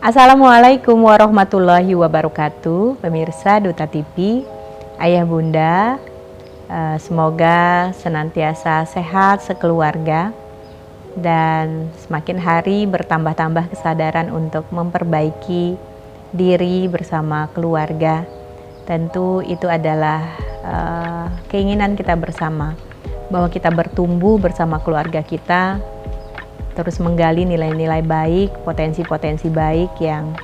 Assalamualaikum warahmatullahi wabarakatuh, pemirsa Duta TV, ayah bunda, semoga senantiasa sehat sekeluarga dan semakin hari bertambah-tambah kesadaran untuk memperbaiki diri bersama keluarga. Tentu itu adalah keinginan kita bersama, bahwa kita bertumbuh bersama keluarga kita, terus menggali nilai-nilai baik, potensi-potensi baik yang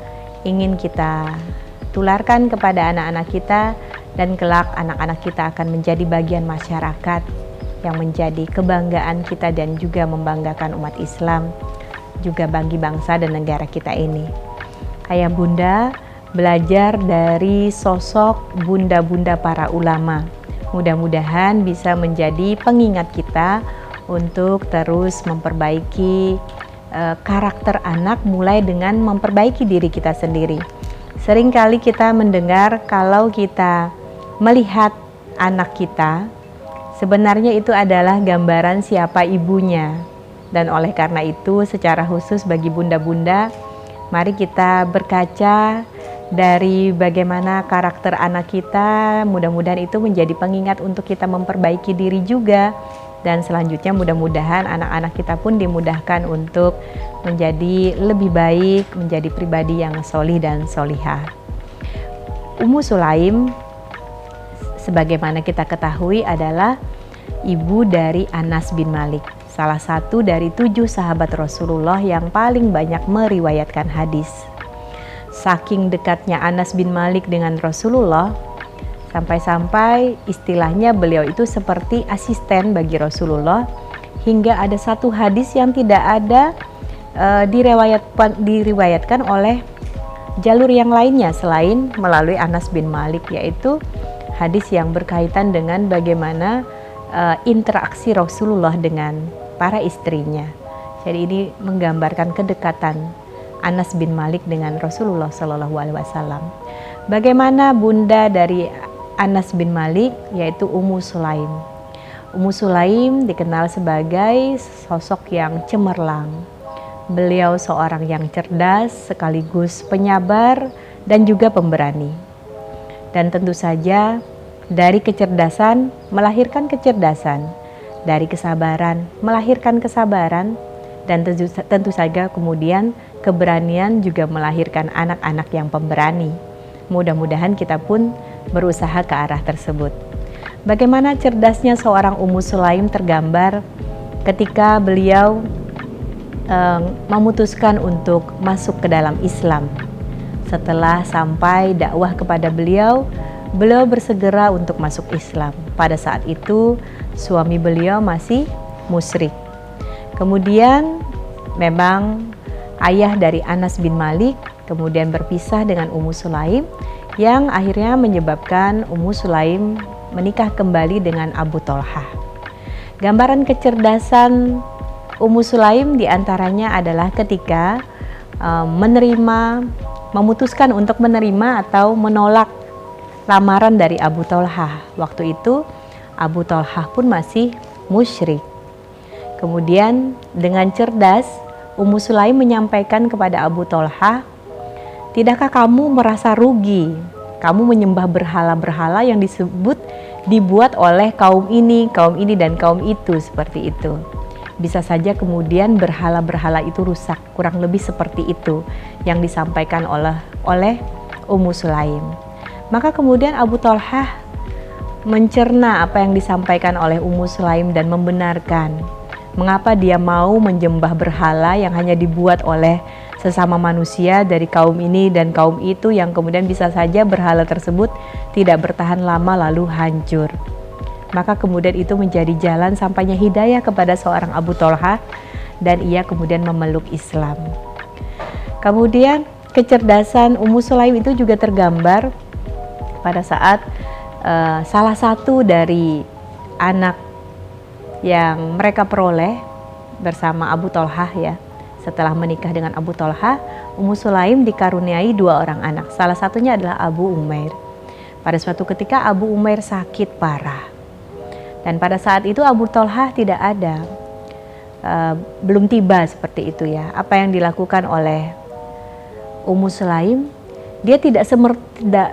ingin kita tularkan kepada anak-anak kita, dan kelak anak-anak kita akan menjadi bagian masyarakat yang menjadi kebanggaan kita dan juga membanggakan umat Islam, juga bagi bangsa dan negara kita ini. Ayah bunda belajar dari sosok bunda-bunda para ulama. Mudah-mudahan bisa menjadi pengingat kita untuk terus memperbaiki karakter anak, mulai dengan memperbaiki diri kita sendiri. Seringkali kita mendengar kalau kita melihat anak kita, sebenarnya itu adalah gambaran siapa ibunya. Dan oleh karena itu, secara khusus bagi bunda-bunda, mari kita berkaca dari bagaimana karakter anak kita. Mudah-mudahan itu menjadi pengingat untuk kita memperbaiki diri juga. Dan selanjutnya mudah-mudahan anak-anak kita pun dimudahkan untuk menjadi lebih baik, menjadi pribadi yang solih dan solihah. Ummu Sulaim, sebagaimana kita ketahui, adalah ibu dari Anas bin Malik, salah satu dari 7 sahabat Rasulullah yang paling banyak meriwayatkan hadis. Saking dekatnya Anas bin Malik dengan Rasulullah, sampai-sampai istilahnya beliau itu seperti asisten bagi Rasulullah, hingga ada satu hadis yang tidak ada diriwayatkan oleh jalur yang lainnya selain melalui Anas bin Malik, yaitu hadis yang berkaitan dengan bagaimana interaksi Rasulullah dengan para istrinya. Jadi ini menggambarkan kedekatan Anas bin Malik dengan Rasulullah SAW. Bagaimana bunda dari Anas bin Malik, yaitu Ummu Sulaim. Ummu Sulaim dikenal sebagai sosok yang cemerlang. Beliau seorang yang cerdas, sekaligus penyabar dan juga pemberani. Dan tentu saja dari kecerdasan melahirkan kecerdasan, dari kesabaran melahirkan kesabaran, dan tentu saja kemudian keberanian juga melahirkan anak-anak yang pemberani. Mudah-mudahan kita pun berusaha ke arah tersebut. Bagaimana cerdasnya seorang Ummu Sulaim tergambar ketika beliau memutuskan untuk masuk ke dalam Islam. Setelah sampai dakwah kepada beliau bersegera untuk masuk Islam. Pada saat itu suami beliau masih musyrik. Kemudian memang ayah dari Anas bin Malik kemudian berpisah dengan Ummu Sulaim, yang akhirnya menyebabkan Ummu Sulaim menikah kembali dengan Abu Tolhah. Gambaran kecerdasan Ummu Sulaim diantaranya adalah ketika memutuskan untuk menerima atau menolak lamaran dari Abu Tolhah. Waktu itu Abu Tolhah pun masih musyrik. Kemudian dengan cerdas Ummu Sulaim menyampaikan kepada Abu Tolhah, "Tidakkah kamu merasa rugi? Kamu menyembah berhala-berhala yang dibuat oleh kaum ini dan kaum itu," seperti itu. Bisa saja kemudian berhala-berhala itu rusak, kurang lebih seperti itu yang disampaikan oleh Ummu Sulaim. Maka kemudian Abu Tolhah mencerna apa yang disampaikan oleh Ummu Sulaim dan membenarkan mengapa dia mau menyembah berhala yang hanya dibuat oleh sesama manusia dari kaum ini dan kaum itu, yang kemudian bisa saja berhala tersebut tidak bertahan lama lalu hancur. Maka kemudian itu menjadi jalan sampainya hidayah kepada seorang Abu Tolhah, dan ia kemudian memeluk Islam. Kemudian kecerdasan Ummu Sulaim itu juga tergambar pada saat salah satu dari anak yang mereka peroleh bersama Abu Tolhah, ya. Setelah menikah dengan Abu Tolhah, Ummu Sulaim dikaruniai 2 orang anak. Salah satunya adalah Abu Umair. Pada suatu ketika Abu Umair sakit parah. Dan pada saat itu Abu Tolhah tidak ada. belum tiba seperti itu ya. Apa yang dilakukan oleh Ummu Sulaim, dia tidak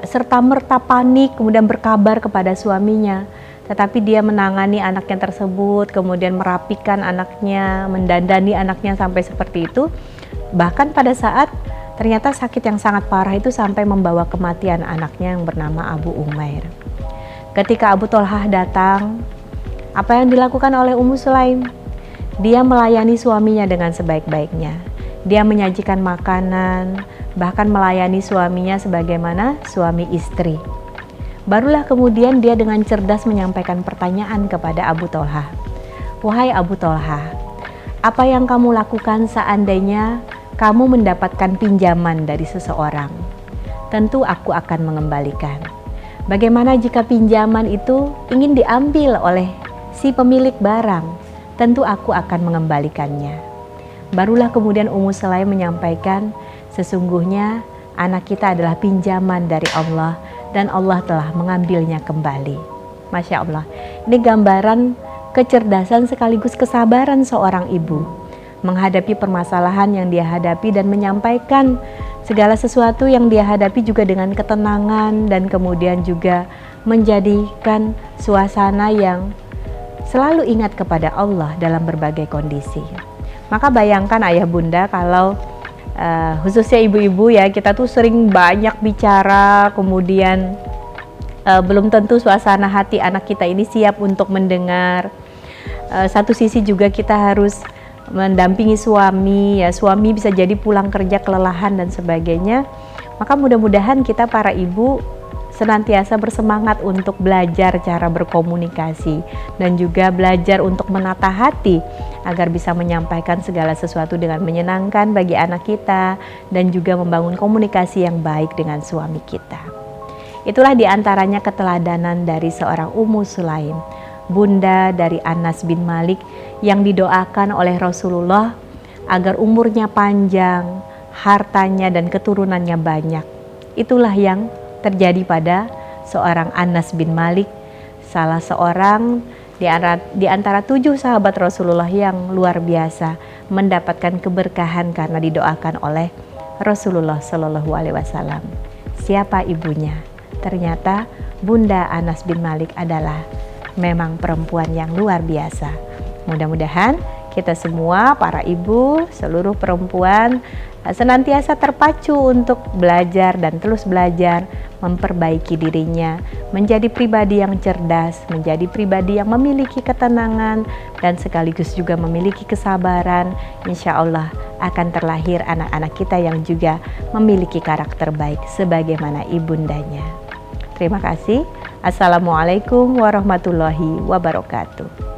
serta-merta panik kemudian berkabar kepada suaminya, tetapi dia menangani anaknya tersebut, kemudian merapikan anaknya, mendandani anaknya sampai seperti itu. Bahkan pada saat ternyata sakit yang sangat parah itu sampai membawa kematian anaknya yang bernama Abu Umair. Ketika Abu Tolhah datang, apa yang dilakukan oleh Ummu Sulaim? Dia melayani suaminya dengan sebaik-baiknya. Dia menyajikan makanan, bahkan melayani suaminya sebagaimana suami istri. Barulah kemudian dia dengan cerdas menyampaikan pertanyaan kepada Abu Tolhah. Wahai Abu Tolhah, apa yang kamu lakukan seandainya kamu mendapatkan pinjaman dari seseorang? Tentu aku akan mengembalikan. Bagaimana jika pinjaman itu ingin diambil oleh si pemilik barang? Tentu aku akan mengembalikannya. Barulah kemudian Ummu Sulaim menyampaikan, sesungguhnya anak kita adalah pinjaman dari Allah dan Allah telah mengambilnya kembali. Masya Allah, ini gambaran kecerdasan sekaligus kesabaran seorang ibu menghadapi permasalahan yang dia hadapi dan menyampaikan segala sesuatu yang dia hadapi juga dengan ketenangan dan kemudian juga menjadikan suasana yang selalu ingat kepada Allah dalam berbagai kondisi. Maka bayangkan ayah bunda kalau khususnya ibu-ibu ya, kita tuh sering banyak bicara, kemudian belum tentu suasana hati anak kita ini siap untuk mendengar. Satu sisi juga kita harus mendampingi suami, ya suami bisa jadi pulang kerja kelelahan dan sebagainya. Maka mudah-mudahan kita para ibu senantiasa bersemangat untuk belajar cara berkomunikasi dan juga belajar untuk menata hati agar bisa menyampaikan segala sesuatu dengan menyenangkan bagi anak kita dan juga membangun komunikasi yang baik dengan suami kita. Itulah diantaranya keteladanan dari seorang Ummu Sulaim, bunda dari Anas bin Malik yang didoakan oleh Rasulullah agar umurnya panjang, hartanya dan keturunannya banyak. Itulah yang terjadi pada seorang Anas bin Malik, salah seorang di antara 7 sahabat Rasulullah yang luar biasa mendapatkan keberkahan karena didoakan oleh Rasulullah Shallallahu Alaihi Wasallam. Siapa ibunya? Ternyata Bunda Anas bin Malik adalah memang perempuan yang luar biasa. Mudah-mudahan kita semua para ibu, seluruh perempuan senantiasa terpacu untuk belajar dan terus belajar, memperbaiki dirinya, menjadi pribadi yang cerdas, menjadi pribadi yang memiliki ketenangan dan sekaligus juga memiliki kesabaran. Insya Allah akan terlahir anak-anak kita yang juga memiliki karakter baik sebagaimana ibundanya. Terima kasih. Assalamualaikum warahmatullahi wabarakatuh.